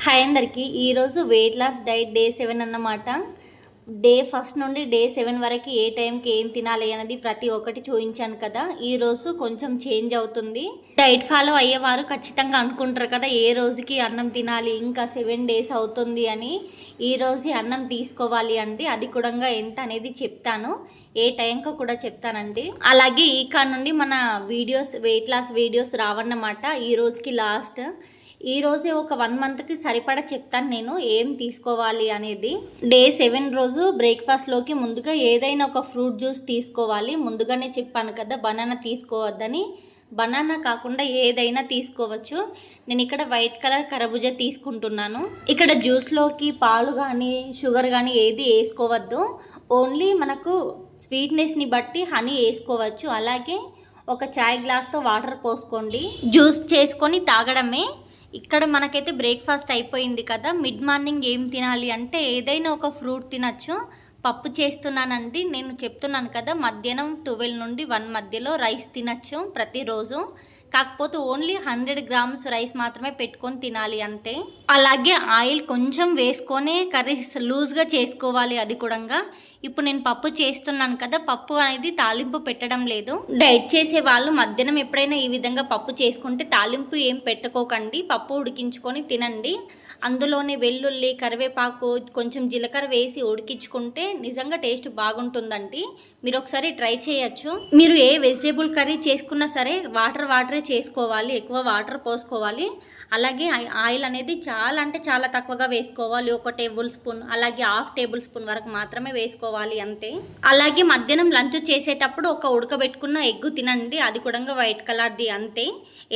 Hi అందరికీ ఈరోజు weight loss diet day 7 అన్నమాట. డే ఫస్ట్ నుండి డే 7 వరకు ఏ టైంకి ఏం తినాలి అనేది ప్రతి ఒక్కటి చూపించాను కదా. ఈరోజు కొంచెం చేంజ్ అవుతుంది. డైట్ ఫాలో అయ్యేవారు ఖచ్చితంగా అనుకుంటారు కదా, ఏ రోజుకి అన్నం తినాలి, ఇంకా 7 డేస్ అవుతుంది అని. ఈ రోజు అన్నం తీసుకోవాలి అంటే అది కూడా ఎంత అనేది చెప్తాను, ఏ టైంకో కూడా చెప్తానండి. అలాగే ఈ కాడ నుండి మన వీడియోస్ వెయిట్ లాస్ వీడియోస్ రావన్నమాట. ఈ రోజుకి లాస్ట్. ఈ రోజే ఒక 1 మంత్కి సరిపడా చెప్తాను నేను ఏం తీసుకోవాలి అనేది. డే 7 రోజు బ్రేక్ఫాస్ట్లోకి ముందుగా ఏదైనా ఒక ఫ్రూట్ జ్యూస్ తీసుకోవాలి. ముందుగానే చెప్పాను కదా బనానా తీసుకోవద్దని. బనానా కాకుండా ఏదైనా తీసుకోవచ్చు. నేను ఇక్కడ వైట్ కలర్ కర్బూజా తీసుకుంటున్నాను. ఇక్కడ జ్యూస్లోకి పాలు కానీ షుగర్ కానీ ఏది వేసుకోవద్దు. ఓన్లీ మనకు స్వీట్నెస్ని బట్టి హనీ వేసుకోవచ్చు. అలాగే ఒక చాయ్ గ్లాస్తో వాటర్ పోసుకోండి. జ్యూస్ చేసుకొని తాగడమే. ఇక్కడ మనకైతే బ్రేక్ఫాస్ట్ అయిపోయింది కదా. మిడ్ మార్నింగ్ ఏం తినాలి అంటే ఏదైనా ఒక ఫ్రూట్ తినచ్చు. పప్పు చేస్తున్నానండి, నేను చెప్తున్నాను కదా, మధ్యాహ్నం 12 నుండి 1 మధ్యలో రైస్ తినచ్చు ప్రతిరోజు. కాకపోతే ఓన్లీ 100 గ్రామ్స్ రైస్ మాత్రమే పెట్టుకొని తినాలి అంతే. అలాగే ఆయిల్ కొంచెం వేసుకొని కర్రీస్ లూజ్గా చేసుకోవాలి. అది కూడా ఇప్పుడు నేను పప్పు చేస్తున్నాను కదా, పప్పు అనేది తాలింపు పెట్టడం లేదు. డైట్ చేసే వాళ్ళు మధ్యాహ్నం ఎప్పుడైనా ఈ విధంగా పప్పు చేసుకుంటే తాలింపు ఏం పెట్టుకోకండి, పప్పు ఉడికించుకొని తినండి. అందులోనే వెల్లుల్లి, కరివేపాకు, కొంచెం జీలకర్ర వేసి ఉడికించుకుంటే నిజంగా టేస్ట్ బాగుంటుందండి. మీరు ఒకసారి ట్రై చేయొచ్చు. మీరు ఏ వెజిటేబుల్ కర్రీ చేసుకున్నా సరే వాటరే చేసుకోవాలి, ఎక్కువ వాటర్ పోసుకోవాలి. అలాగే ఆయిల్ అనేది చాలా అంటే చాలా తక్కువగా వేసుకోవాలి. 1 టేబుల్ స్పూన్, అలాగే 1/2 టేబుల్ స్పూన్ వరకు మాత్రమే వేసుకోవాలి అంతే. అలాగే మధ్యాహ్నం లంచ్ చేసేటప్పుడు ఒక ఉడకబెట్టుకున్న ఎగ్గు తినండి, అది కూడా వైట్ కలర్ది అంతే,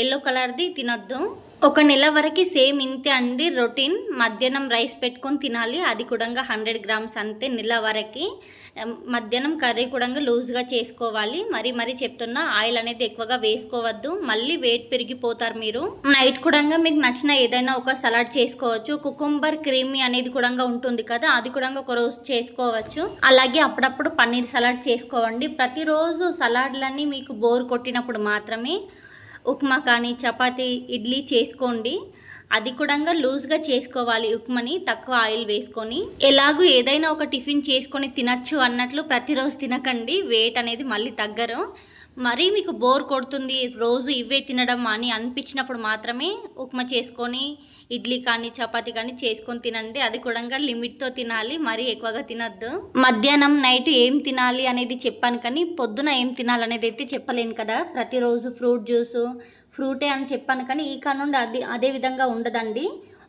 ఎల్లో కలర్ది తినొద్దు. 1 నెల వరకు సేమ్ ఇంతే అండి రొటీన్. మధ్యాహ్నం రైస్ పెట్టుకొని తినాలి, అది కూడా 100 గ్రామ్స్ అంతే నెల వరకు. మధ్యాహ్నం కర్రీ కూడా లూజ్గా చేసుకోవాలి. మరీ చెప్తున్నా, ఆయిల్ అనేది ఎక్కువగా వేసుకోవద్దు, మళ్ళీ వెయిట్ పెరిగిపోతారు మీరు. నైట్ కూడా మీకు నచ్చిన ఏదైనా ఒక సలాడ్ చేసుకోవచ్చు. కుకుంబర్ క్రీమీ అనేది కూడా ఉంటుంది కదా, అది కూడా ఒక రోజు చేసుకోవచ్చు. అలాగే అప్పుడప్పుడు పన్నీర్ సలాడ్ చేసుకోవండి. ప్రతిరోజు సలాడ్లన్నీ మీకు బోర్ కొట్టినప్పుడు మాత్రమే ఉప్మా కానీ చపాతీ, ఇడ్లీ చేసుకోండి. అది కూడా లూజ్గా చేసుకోవాలి. ఉప్మాని తక్కువ ఆయిల్ వేసుకొని. ఎలాగూ ఏదైనా ఒక టిఫిన్ చేసుకొని తినచ్చు అన్నట్లు ప్రతిరోజు తినకండి, వెయిట్ అనేది మళ్ళీ తగ్గరు. మరీ మీకు బోర్ కొడుతుంది రోజు ఇవే తినడం అని అనిపించినప్పుడు మాత్రమే ఉప్మా చేసుకొని ఇడ్లీ కానీ చపాతీ కానీ చేసుకొని తినండి. అది కూడా లిమిట్తో తినాలి, మరీ ఎక్కువగా తినద్దు. మధ్యాహ్నం నైట్ ఏం తినాలి అనేది చెప్పాను కానీ పొద్దున ఏం తినాలి అనేది అయితే చెప్పలేను కదా. ప్రతిరోజు ఫ్రూట్ జ్యూసు ఫ్రూటే అని చెప్పాను కానీ ఈ కానుండి అదే విధంగా ఉండదండి.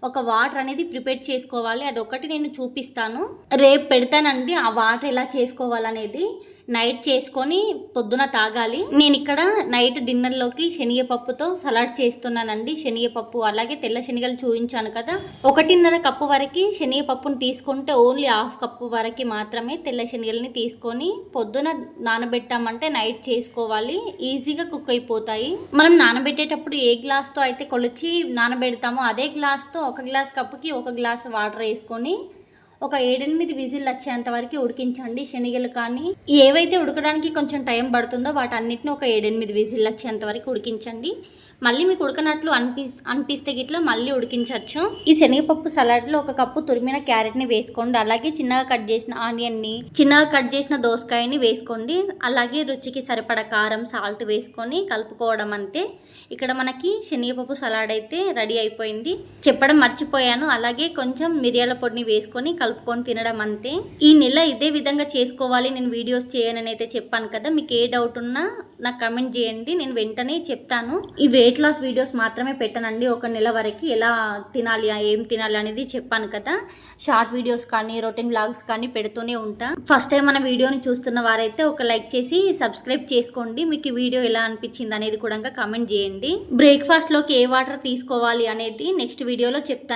ఒక వాటర్ అనేది ప్రిపేర్ చేసుకోవాలి, అదొకటి నేను చూపిస్తాను, రేపు పెడతానండి. ఆ వాటర్ ఎలా చేసుకోవాలనేది నైట్ చేసుకొని పొద్దున తాగాలి. నేను ఇక్కడ నైట్ డిన్నర్లోకి శనగపప్పుతో సలాడ్ చేస్తున్నానండి. శనగపప్పు అలాగే తెల్ల శనగలు చూపించాను కదా, 1.5 కప్పు వరకు శనగపప్పును తీసుకుంటే ఓన్లీ 1/2 కప్పు వరకు మాత్రమే తెల్ల శనగల్ని తీసుకొని పొద్దున నానబెట్టామంటే నైట్ చేసుకోవాలి, ఈజీగా కుక్ అయిపోతాయి. మనం నానబెట్టేటప్పుడు ఏ గ్లాస్తో అయితే కొలిచి నానబెడతామో అదే గ్లాస్తో 1 గ్లాస్ కప్పుకి 1 గ్లాస్ వాటర్ వేసుకొని ఒక 7-8 విజిల్ వచ్చేంత వరకు ఉడికించండి. శనగలు కానీ ఏవైతే ఉడకడానికి కొంచెం టైం పడుతుందో వాటన్నిటిని ఒక 7-8 విజిల్ వచ్చేంత వరకు ఉడికించండి. మళ్ళీ మీకు ఉడకనట్లు అనిపిస్తే గిట్లా మళ్ళీ ఉడికించవచ్చు. ఈ శనగపప్పు సలాడ్లో 1 కప్పు తురిమిన క్యారెట్ని వేసుకోండి. అలాగే చిన్నగా కట్ చేసిన ఆనియన్ని, చిన్నగా కట్ చేసిన దోసకాయని వేసుకోండి. అలాగే రుచికి సరిపడ కారం, సాల్ట్ వేసుకొని కలుపుకోవడం అంతే. ఇక్కడ మనకి శనగపప్పు సలాడ్ అయితే రెడీ అయిపోయింది. చెప్పడం మర్చిపోయాను, అలాగే కొంచెం మిరియాల పొడిని వేసుకొని కలుపుకొని తినడం అంతే. ఈ నెల ఇదే విధంగా చేసుకోవాలి. నేను వీడియోస్ చేయనని అయితే చెప్పాను కదా, మీకు ఏ డౌట్ ఉన్నా నాకు కమెంట్ చేయండి, నేను వెంటనే చెప్తాను. ఈ వెయిట్ లాస్ వీడియోస్ మాత్రమే పెట్టనండి. 1 నెల వరకు ఎలా తినాలి, ఏం తినాలి అనేది చెప్పాను కదా. షార్ట్ వీడియోస్ కానీ రొటీన్ వ్లాగ్స్ కానీ పెడుతూనే ఉంటా. ఫస్ట్ టైం మన వీడియోని చూస్తున్న వారైతే ఒక లైక్ చేసి సబ్స్క్రైబ్ చేసుకోండి. మీకు ఈ వీడియో ఎలా అనిపించింది అనేది కూడా కమెంట్ చేయండి. బ్రేక్ఫాస్ట్లోకి ఏ వాటర్ తీసుకోవాలి అనేది నెక్స్ట్ వీడియోలో చెప్తాను.